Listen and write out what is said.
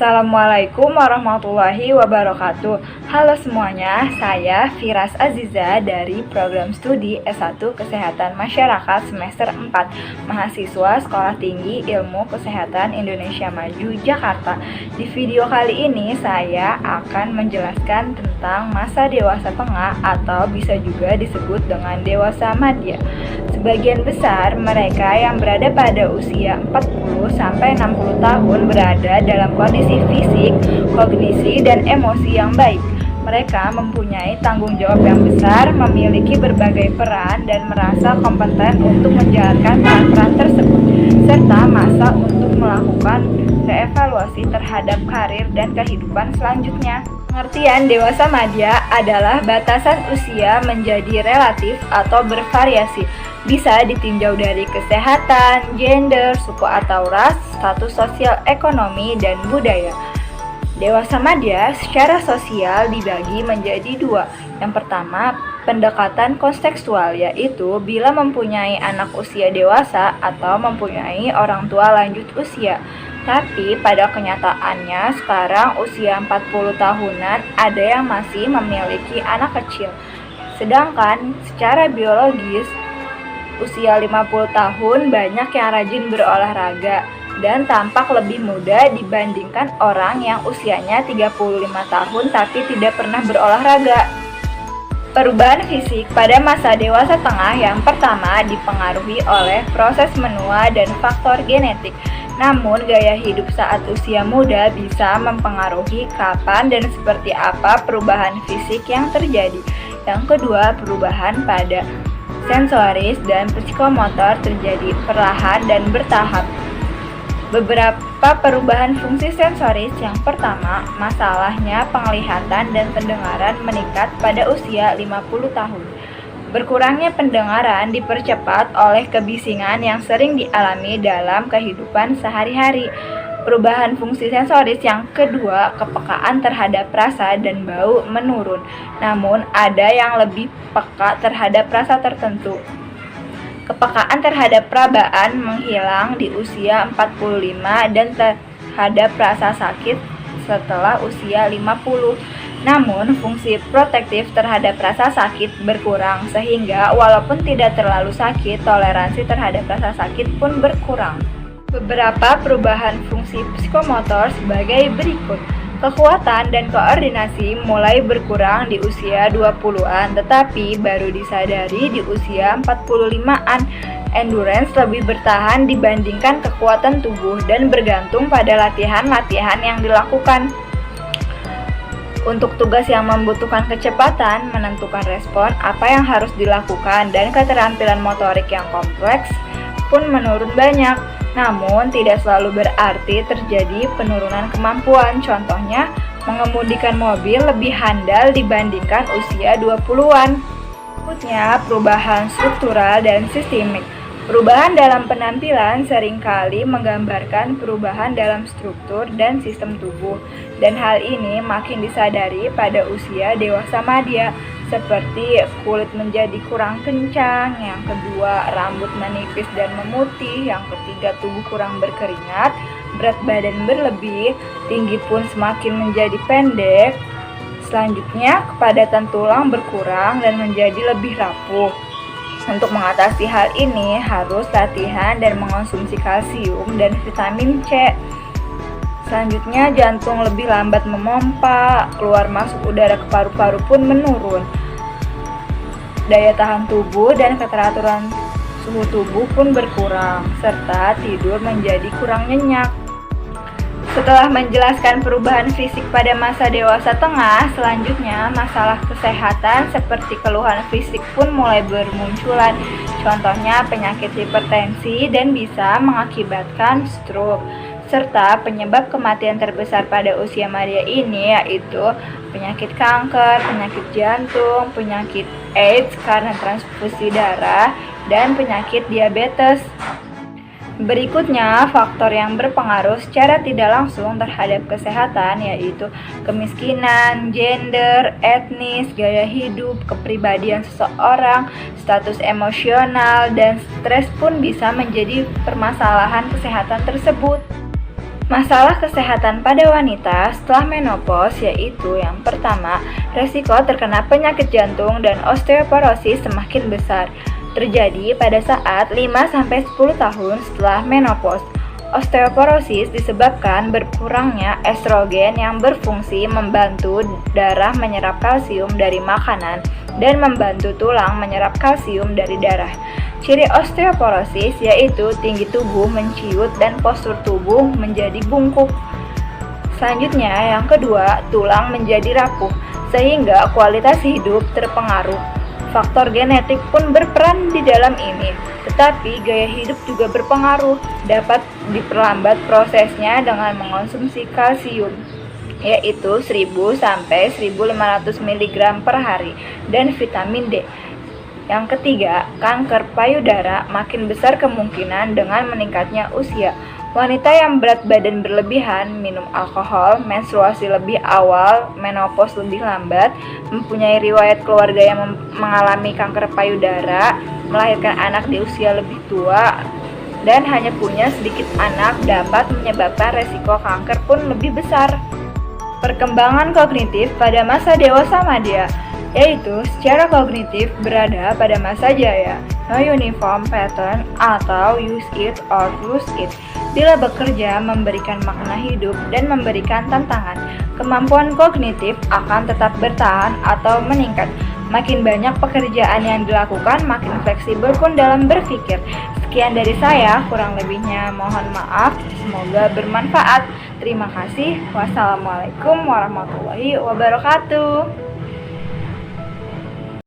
Assalamualaikum warahmatullahi wabarakatuh. Halo semuanya, saya Firas Aziza dari program studi S1 Kesehatan Masyarakat semester 4, mahasiswa Sekolah Tinggi Ilmu Kesehatan Indonesia Maju, Jakarta. Di video kali ini saya akan menjelaskan tentang masa dewasa tengah atau bisa juga disebut dengan dewasa madya. Sebagian besar mereka yang berada pada usia 40-60 tahun berada dalam kondisi fisik, kognisi, dan emosi yang baik. Mereka mempunyai tanggung jawab yang besar, memiliki berbagai peran, dan merasa kompeten untuk menjalankan peran-peran tersebut, serta masa untuk melakukan reevaluasi terhadap karir dan kehidupan selanjutnya. Pengertian dewasa madya adalah batasan usia menjadi relatif atau bervariasi. Bisa ditinjau dari kesehatan, gender, suku atau ras, status sosial ekonomi, dan budaya. Dewasa madya secara sosial dibagi menjadi dua. Yang pertama, pendekatan kontekstual, yaitu bila mempunyai anak usia dewasa atau mempunyai orang tua lanjut usia. Tapi pada kenyataannya sekarang usia 40 tahunan ada yang masih memiliki anak kecil. Sedangkan secara biologis usia 50 tahun banyak yang rajin berolahraga dan tampak lebih muda dibandingkan orang yang usianya 35 tahun tapi tidak pernah berolahraga. Perubahan fisik pada masa dewasa tengah yang pertama dipengaruhi oleh proses menua dan faktor genetik. Namun, gaya hidup saat usia muda bisa mempengaruhi kapan dan seperti apa perubahan fisik yang terjadi. Yang kedua, perubahan pada sensoris dan psikomotor terjadi perlahan dan bertahap. Beberapa perubahan fungsi sensoris. Yang pertama, masalahnya penglihatan dan pendengaran meningkat pada usia 50 tahun. Berkurangnya pendengaran dipercepat oleh kebisingan yang sering dialami dalam kehidupan sehari-hari. Perubahan fungsi sensoris yang kedua, kepekaan terhadap rasa dan bau menurun. Namun, ada yang lebih peka terhadap rasa tertentu. Kepekaan terhadap perabaan menghilang di usia 45 dan terhadap rasa sakit setelah usia 50. Namun, fungsi protektif terhadap rasa sakit berkurang sehingga walaupun tidak terlalu sakit, toleransi terhadap rasa sakit pun berkurang. Beberapa perubahan fungsi psikomotor sebagai berikut. Kekuatan dan koordinasi mulai berkurang di usia 20-an tetapi baru disadari di usia 45-an. Endurance lebih bertahan dibandingkan kekuatan tubuh dan bergantung pada latihan-latihan yang dilakukan. Untuk tugas yang membutuhkan kecepatan, menentukan respon apa yang harus dilakukan, dan keterampilan motorik yang kompleks pun menurun banyak. Namun, tidak selalu berarti terjadi penurunan kemampuan. Contohnya, mengemudikan mobil lebih handal dibandingkan usia 20-an. Berikutnya, perubahan struktural dan sistemik. Perubahan dalam penampilan seringkali menggambarkan perubahan dalam struktur dan sistem tubuh, dan hal ini makin disadari pada usia dewasa madya, seperti kulit menjadi kurang kencang, yang kedua rambut menipis dan memutih, yang ketiga tubuh kurang berkeringat, berat badan berlebih, tinggi pun semakin menjadi pendek, selanjutnya kepadatan tulang berkurang dan menjadi lebih rapuh. Untuk mengatasi hal ini harus latihan dan mengonsumsi kalsium dan vitamin C. Selanjutnya jantung lebih lambat memompa, keluar masuk udara ke paru-paru pun menurun. Daya tahan tubuh dan keteraturan suhu tubuh pun berkurang, serta tidur menjadi kurang nyenyak. Setelah menjelaskan perubahan fisik pada masa dewasa tengah, selanjutnya masalah kesehatan seperti keluhan fisik pun mulai bermunculan. Contohnya penyakit hipertensi dan bisa mengakibatkan stroke. Serta penyebab kematian terbesar pada usia madya ini yaitu penyakit kanker, penyakit jantung, penyakit AIDS karena transfusi darah, dan penyakit diabetes. Berikutnya, faktor yang berpengaruh secara tidak langsung terhadap kesehatan yaitu kemiskinan, gender, etnis, gaya hidup, kepribadian seseorang, status emosional, dan stres pun bisa menjadi permasalahan kesehatan tersebut. Masalah kesehatan pada wanita setelah menopause yaitu yang pertama, resiko terkena penyakit jantung dan osteoporosis semakin besar. Terjadi pada saat 5-10 tahun setelah menopause. Osteoporosis disebabkan berkurangnya estrogen yang berfungsi membantu darah menyerap kalsium dari makanan dan membantu tulang menyerap kalsium dari darah. Ciri osteoporosis yaitu tinggi tubuh menciut dan postur tubuh menjadi bungkuk. Selanjutnya, yang kedua, tulang menjadi rapuh sehingga kualitas hidup terpengaruh. Faktor genetik pun berperan di dalam ini, tetapi gaya hidup juga berpengaruh. Dapat diperlambat prosesnya dengan mengonsumsi kalsium, yaitu 1000-1500 mg per hari, dan vitamin D. Yang ketiga, kanker payudara makin besar kemungkinan dengan meningkatnya usia. Wanita yang berat badan berlebihan, minum alkohol, menstruasi lebih awal, menopause lebih lambat, mempunyai riwayat keluarga yang mengalami kanker payudara, melahirkan anak di usia lebih tua, dan hanya punya sedikit anak dapat menyebabkan resiko kanker pun lebih besar. Perkembangan kognitif pada masa dewasa madya, yaitu secara kognitif berada pada masa jaya, no uniform pattern atau use it or lose it. Bila bekerja memberikan makna hidup dan memberikan tantangan, kemampuan kognitif akan tetap bertahan atau meningkat. Makin banyak pekerjaan yang dilakukan, makin fleksibel pun dalam berpikir. Sekian dari saya, kurang lebihnya mohon maaf, semoga bermanfaat. Terima kasih. Wassalamualaikum warahmatullahi wabarakatuh.